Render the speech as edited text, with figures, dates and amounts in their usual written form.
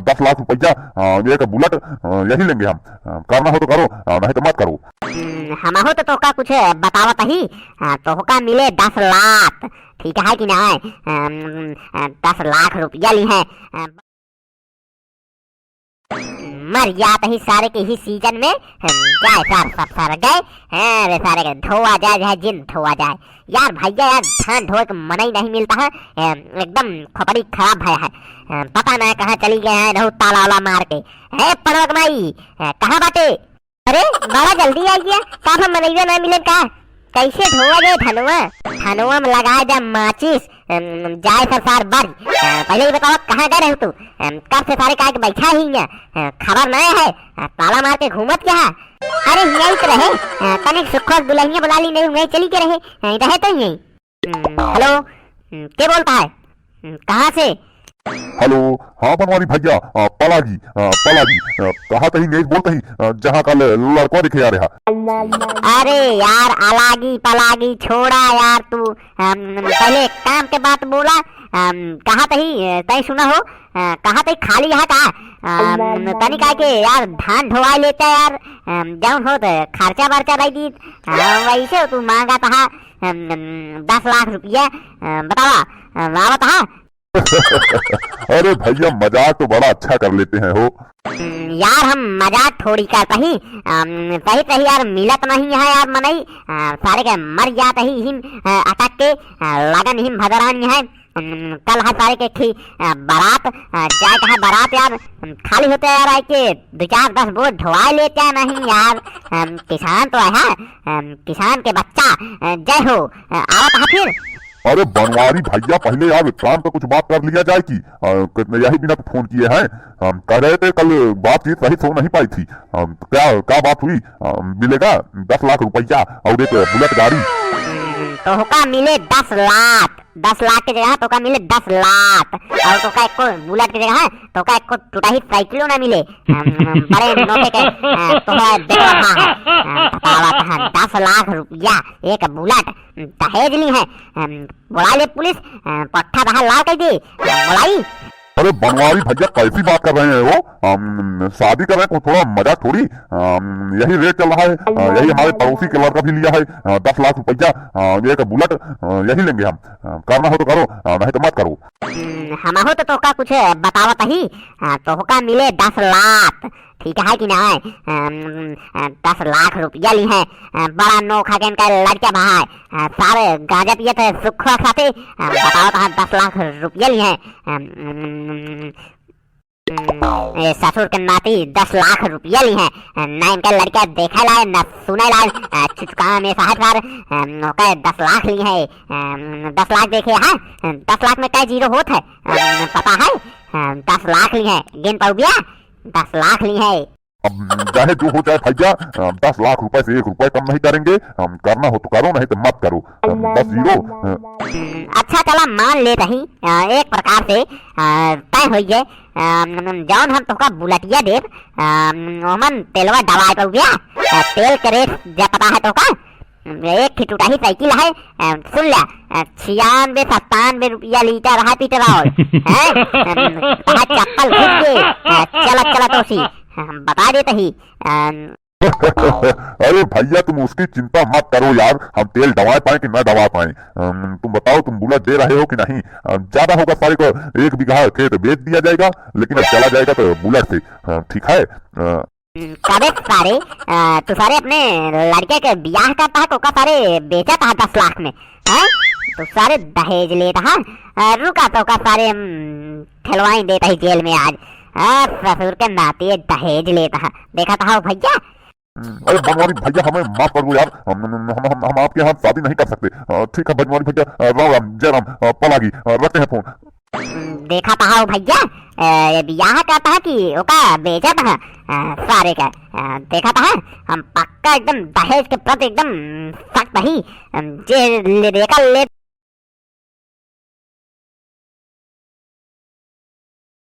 10 लाख रुपया एक बुलेट यही लेंगे हम। करना हो तो करो, नहीं तो मत करो। हम हो तो तोका कुछ बतावत ही, तोका मिले 10 लाख, ठीक है कि ना? 10 लाख रुपया ली है, मर जात ही सारे के ही सीजन में जाए सार सब सारे गए हैं रे, सारे के धोआ जाए चाहे जिन धोआ जाए। यार भैया यार धान धोए के मन ही नहीं मिलता है, एकदम खोपड़ी खराब है, पता नहीं कहाँ चली गए हैं, रहू ताला वाला मार के। है पड़वक माई कहाँ बाटे? अरे बड़ा जल्दी आई गया, काफा मनैया ना मिले का? कैसे धोआ जाए धनुआ? धनुआ में लगाए जा माचिस, जाए सार बर। पहले ही बताओ कहाँ गए रहे तू? कब से सारे का बैठा ही है, खबर नहीं है, ताला मार के घूमत क्या? अरे यही तो रहे, कनिक सुखोस दुल्हनिया बुला ली, नहीं चली के रहे तो यही। हेलो, क्या बोलता है, कहाँ से? हेलो, हाँ बनवारी भैया, पलागी कहा तही नहीं बोलते ही, जहाँ कल लड़का दिखे आ रहा। अरे यार अलागी पलागी छोड़ा यार, तू पहले काम के बात बोला। कहा तही तय सुना हो, कहा तही खाली यहाँ का तनी कहा के यार धान ढोवा लेता यार, जाऊन हो तो खर्चा वर्चा भाई दी, वैसे तू मांगा था 10 लाख रुपया, बतावा वावा था। अरे भैया मजाक तो बड़ा अच्छा कर लेते हैं हो। यार हम मजाक थोड़ी करता ही, सही यार मिलत नहीं है यार मनई, सारे के मर जाते ही हिम अटक के लगन हिम भदरानी है। कल है सारे के खी बारात जाए कहा बारात यार, खाली होते यार आए के 2-4-10 बोझ ढोआ लेते हैं नहीं यार। किसान तो है, किसान के बच्चा जय हो आवत है फिर। अरे बनवारी भैया पहले यार काम पे कुछ बात कर लिया जाए की, यही बिना फोन किए हैं, कह रहे थे कल बातचीत सही सो नहीं पाई थी, क्या बात हुई? मिलेगा 10 लाख रुपया और एक बुलेट गाड़ी। तो का मिले 10 लाख, 10 लाख की जगह तो का मिले 10 लाख, और तो का एक को बुलेट की जगह तो का एक को टूटा ही साइकिल ना मिले, बड़े नोटे के तो है देखो हाँ बतावा कहाँ 10 लाख रुपया एक बुलेट दहेज ली है। बुला ले पुलिस, पट्टा बाहर ला कर दे बुलाई। अरे बनवारी भैया कैसी बात कर रहे हैं वो? शादी कर रहे हैं, थोड़ा मजाक थोड़ी, यही रेट चल रहा है, यही हमारे पड़ोसी के लड़का भी लिया है 10 लाख रुपया एक बुलेट यही लेंगे हम। करना हो तो करो, नहीं तो मत करो। हम हो तो का कुछ बतावत ही, तो का मिले 10 लाख, ठीक है कि ना? 10 लाख रुपया ली है, बड़ा नोखा के इनका लड़का भाई, सारे गांजा पिए थे सुखा खाते, बताओ तो 10 लाख रुपया ली है। ससुर के नाती 10 लाख रुपया ली है, ना इनका लड़का देखा लाए न सुने लाए, चुचका में साहब सार 10 लाख ली है। 10 लाख देखे है, 10 लाख में क्या जीरो होता है पता है? 10 लाख ली है, गिन पाओ भैया 10 लाख ली है। अब चाहे जो हो जाए भैया, 10 लाख रुपए से 1 रुपए कम नहीं करेंगे, करना हो तो करो नहीं तो मत करो, 10 जीरो। अच्छा चला मान ले रही, एक प्रकार से तय हुई है, जौन हम तुमका बुलेटिया देव ओमन तेलवा दवाई पर गया, तेल के रेट जब पता है तो का एक टूटा ही साइकिल है, सुन लिया 96-97 रुपया लीटर है पेट्रोल है, चप्पल घुस के चला तो सी बता देते ही। अरे भैया तुम उसकी चिंता मत करो यार, हम तेल दवा पाए कि न दवा पाए, तुम बताओ तुम बुलेट दे रहे हो कि नहीं? ज्यादा होगा सारे को 1 बीघा खेत बेच दिया जाएगा, लेकिन अब चला जाएगा तो बुलेट से, ठीक है? कबे सारे तू सारे अपने लड़के के ब्याह करता है तो का सारे बेचा था 10 लाख में है, तो सारे दहेज लेता है, रुका तो का सारे ठेलवाई देता ही जेल में आज, ससुर के नाते दहेज लेता है, देखा था भैया। अरे बनवारी भैया हमें माफ कर दो यार, हम आपके यहाँ शादी नहीं कर सकते, ठीक है बनवारी भैया, राम राम जय राम, पलागी रखते हैं फोन। देखा था भैया ब्याह करता है कि ओका बेचा था सारे का, देखा था हम पक्का एकदम दहेज के प्रति एकदम सख्त ही जे देखा ले